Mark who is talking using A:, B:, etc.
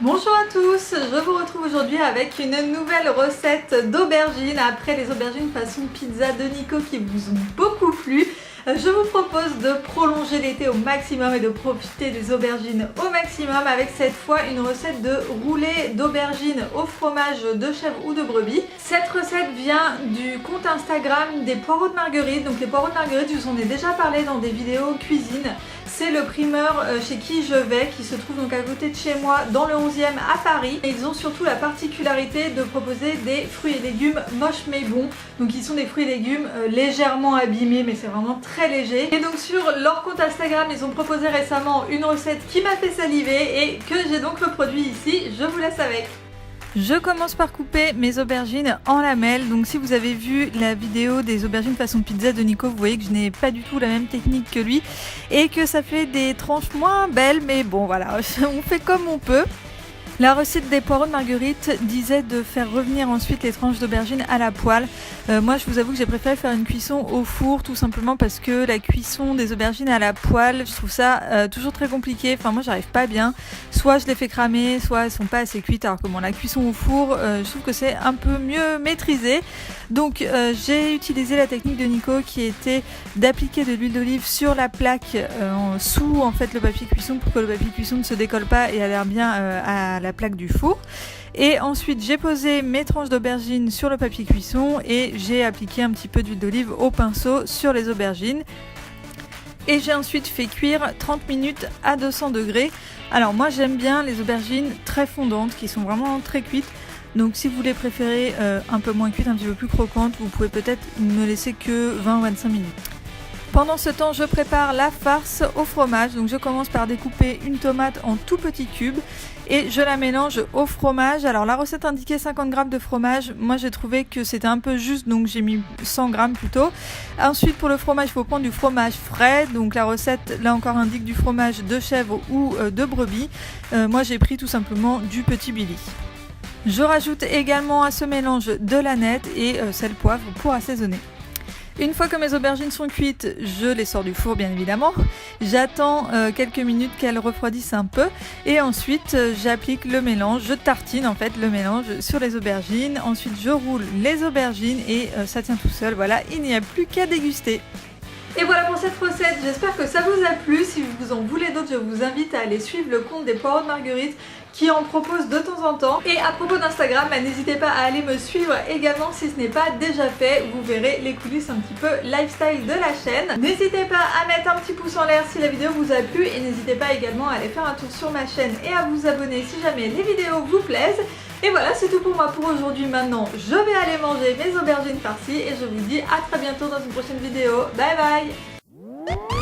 A: Bonjour à tous, je vous retrouve aujourd'hui avec une nouvelle recette d'aubergines après les aubergines façon pizza de Nico qui vous ont beaucoup plu. Je vous propose de prolonger l'été au maximum et de profiter des aubergines au maximum avec cette fois une recette de roulé d'aubergines au fromage de chèvre ou de brebis. Cette recette vient du compte Instagram des poireaux de Marguerite. Donc les poireaux de Marguerite, je vous en ai déjà parlé dans des vidéos cuisine. C'est le primeur chez qui je vais, qui se trouve donc à côté de chez moi dans le 11e à Paris. Et ils ont surtout la particularité de proposer des fruits et légumes moches mais bons. Donc ils sont des fruits et légumes légèrement abîmés, mais c'est vraiment très léger. Et donc sur leur compte Instagram, ils ont proposé récemment une recette qui m'a fait saliver et que j'ai donc reproduit ici. Je vous laisse avec. Je commence par couper mes aubergines en lamelles. Donc si vous avez vu la vidéo des aubergines façon pizza de Nico, vous voyez que je n'ai pas du tout la même technique que lui et que ça fait des tranches moins belles, mais bon voilà, on fait comme on peut. La recette des poireaux de Marguerite disait de faire revenir ensuite les tranches d'aubergine à la poêle. Moi je vous avoue que j'ai préféré faire une cuisson au four tout simplement parce que la cuisson des aubergines à la poêle, je trouve ça toujours très compliqué. Enfin moi j'arrive pas bien. Soit je les fais cramer, soit elles sont pas assez cuites. Alors que bon, la cuisson au four, je trouve que c'est un peu mieux maîtrisé. Donc j'ai utilisé la technique de Nico qui était d'appliquer de l'huile d'olive sur la plaque sous en fait le papier cuisson pour que le papier cuisson ne se décolle pas et adhère bien à la plaque du four. Et ensuite j'ai posé mes tranches d'aubergines sur le papier cuisson et j'ai appliqué un petit peu d'huile d'olive au pinceau sur les aubergines. Et j'ai ensuite fait cuire 30 minutes à 200 degrés. Alors moi j'aime bien les aubergines très fondantes qui sont vraiment très cuites. Donc si vous les préférez un peu moins cuites, un petit peu plus croquantes, vous pouvez peut-être ne laisser que 20 ou 25 minutes. Pendant ce temps, je prépare la farce au fromage. Donc je commence par découper une tomate en tout petits cubes et je la mélange au fromage. Alors la recette indiquait 50 g de fromage. Moi j'ai trouvé que c'était un peu juste, donc j'ai mis 100 g plutôt. Ensuite pour le fromage, il faut prendre du fromage frais. Donc la recette là encore indique du fromage de chèvre ou de brebis. Moi j'ai pris tout simplement du petit Billy. Je rajoute également à ce mélange de l'aneth et sel poivre pour assaisonner. Une fois que mes aubergines sont cuites, je les sors du four bien évidemment. J'attends quelques minutes qu'elles refroidissent un peu et ensuite j'applique le mélange, je tartine en fait le mélange sur les aubergines. Ensuite je roule les aubergines et ça tient tout seul, voilà, il n'y a plus qu'à déguster. Et voilà pour cette recette, j'espère que ça vous a plu. Si vous en voulez d'autres, je vous invite à aller suivre le compte des poireaux de Marguerite qui en propose de temps en temps. Et à propos d'Instagram, n'hésitez pas à aller me suivre également si ce n'est pas déjà fait. Vous verrez les coulisses un petit peu lifestyle de la chaîne. N'hésitez pas à mettre un petit pouce en l'air si la vidéo vous a plu et n'hésitez pas également à aller faire un tour sur ma chaîne et à vous abonner si jamais les vidéos vous plaisent. Et voilà, c'est tout pour moi pour aujourd'hui. Maintenant, je vais aller manger mes aubergines farcies et je vous dis à très bientôt dans une prochaine vidéo. Bye bye!